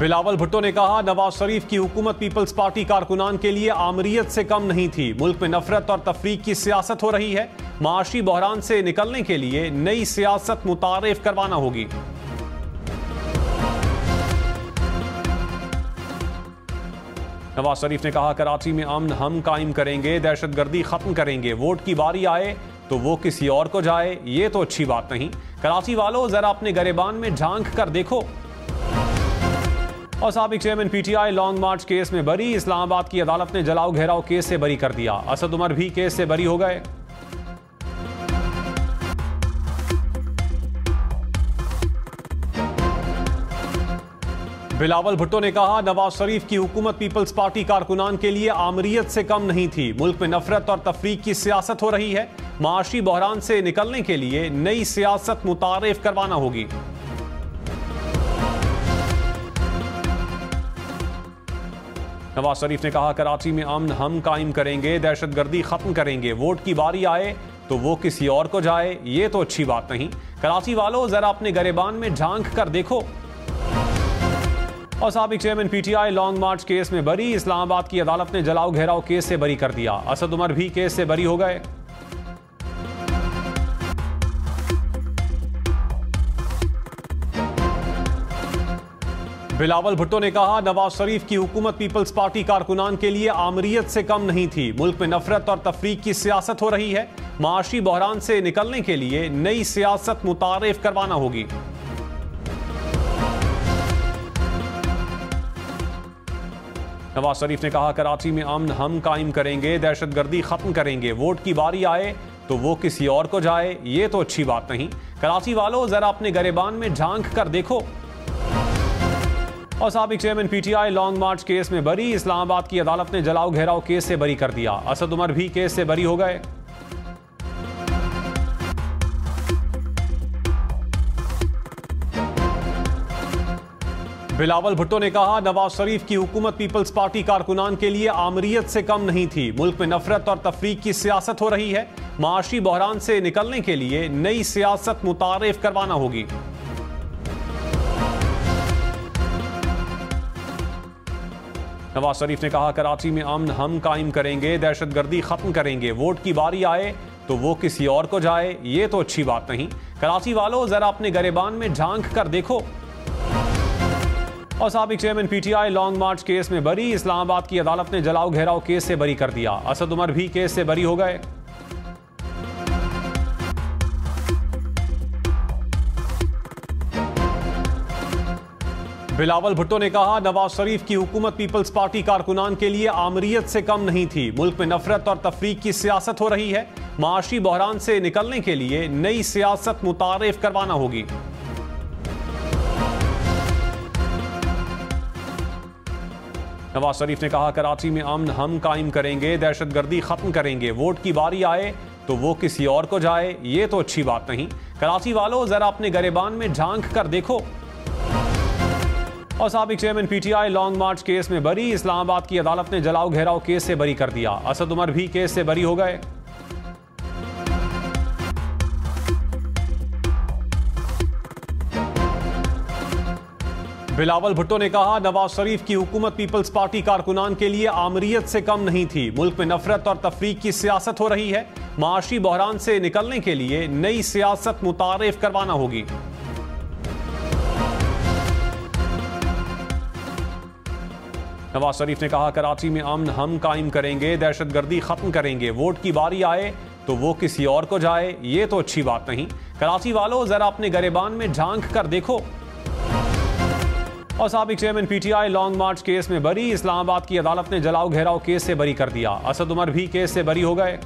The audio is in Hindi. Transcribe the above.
बिलावल भुट्टो ने कहा, नवाज शरीफ की हुकूमत पीपल्स पार्टी कारकुनान के लिए आमरीयत से कम नहीं थी। मुल्क में नफरत और तफरीक की सियासत हो रही है। माशी बहरान से निकलने के लिए नई सियासत मुतारिफ करवाना होगी। नवाज शरीफ ने कहा, कराची में अमन हम कायम करेंगे, दहशतगर्दी खत्म करेंगे। वोट की बारी आए तो वो किसी और को जाए, ये तो अच्छी बात नहीं। कराची वालों, जरा अपने गरेबान में झांक कर देखो। और साबिक चेयरमैन पीटीआई लॉन्ग मार्च केस में बरी। इस्लामाबाद की अदालत ने जलाओ घेराव केस से बरी कर दिया। असद उमर भी केस से बरी हो गए। बिलावल भुट्टो ने कहा, नवाज शरीफ की हुकूमत पीपल्स पार्टी कारकुनान के लिए आमरीयत से कम नहीं थी। मुल्क में नफरत और तफरीक की सियासत हो रही है। माशी बहरान से निकलने के लिए नई सियासत मुतारिफ करवाना होगी। नवाज शरीफ ने कहा, कराची में अमन हम कायम करेंगे, दहशतगर्दी खत्म करेंगे। वोट की बारी आए तो वो किसी और को जाए, ये तो अच्छी बात नहीं। कराची वालों, जरा अपने गरेबान में झांक कर देखो। और साबिक चेयरमैन पीटीआई लॉन्ग मार्च केस में बरी। इस्लामाबाद की अदालत ने जलाओ घेराव केस से बरी कर दिया। असद उमर भी केस से बरी हो गए। बिलावल भुट्टो ने कहा, नवाज शरीफ की हुकूमत पीपल्स पार्टी कारकुनान के लिए आमरीयत से कम नहीं थी। मुल्क में नफरत और तफरीक की सियासत हो रही है। माशी बहरान से निकलने के लिए नई सियासत मुतारिफ करवाना होगी। नवाज शरीफ ने कहा, कराची में अमन हम कायम करेंगे, दहशतगर्दी खत्म करेंगे। वोट की बारी आए तो वो किसी और को जाए, ये तो अच्छी बात नहीं। कराची वालों, जरा अपने गरेबान में झांक कर देखो। और साबिक चेयरमैन पीटीआई लॉन्ग मार्च केस में बरी। इस्लामाबाद की अदालत ने जलाओ घेराव केस से बरी कर दिया। असद उमर भी केस से बरी हो गए। बिलावल भुट्टो ने कहा, नवाज शरीफ की हुकूमत पीपल्स पार्टी कारकुनान के लिए आमरीयत से कम नहीं थी। मुल्क में नफरत और तफरीक की सियासत हो रही है। माशी बहरान से निकलने के लिए नई सियासत मुतारिफ करवाना होगी। नवाज शरीफ ने कहा, कराची में अमन हम कायम करेंगे, दहशतगर्दी खत्म करेंगे। वोट की बारी आए तो वो किसी और को जाए, ये तो अच्छी बात नहीं। कराची वालों, जरा अपने गरेबान में झांक कर देखो। और साबिक चेयरमैन पीटीआई लॉन्ग मार्च केस में बरी। इस्लामाबाद की अदालत ने जलाओ घेराव केस से बरी कर दिया। असद उमर भी केस से बरी हो गए। बिलावल भुट्टो ने कहा, नवाज शरीफ की हुकूमत पीपल्स पार्टी कारकुनान के लिए आमरीयत से कम नहीं थी। मुल्क में नफरत और तफरीक की सियासत हो रही है। माशी बहरान से निकलने के लिए नई सियासत मुतारिफ करवाना होगी। नवाज शरीफ ने कहा, कराची में अमन हम कायम करेंगे, दहशतगर्दी खत्म करेंगे। वोट की बारी आए तो वो किसी और को जाए, ये तो अच्छी बात नहीं। कराची वालों, जरा अपने गरेबान में झांक कर देखो। और साबिक चेयरमैन पीटीआई लॉन्ग मार्च केस में बरी। इस्लामाबाद की अदालत ने जलाओ घेराव केस से बरी कर दिया। असद उमर भी केस से बरी हो गए। बिलावल भुट्टो ने कहा, नवाज शरीफ की हुकूमत पीपल्स पार्टी कारकुनान के लिए आमरीयत से कम नहीं थी। मुल्क में नफरत और तफरीक की सियासत हो रही है। माशी बहरान से निकलने के लिए नई सियासत मुतारिफ करवाना होगी। नवाज शरीफ ने कहा, कराची में अमन हम कायम करेंगे, दहशतगर्दी खत्म करेंगे। वोट की बारी आए तो वो किसी और को जाए, ये तो अच्छी बात नहीं। कराची वालों, जरा अपने गरेबान में झांक कर देखो। और साबिक चेयरमैन पीटीआई लॉन्ग मार्च केस में बरी। इस्लामाबाद की अदालत ने जलाओ घेराव केस से बरी कर दिया। असद उमर भी केस से बरी हो गए।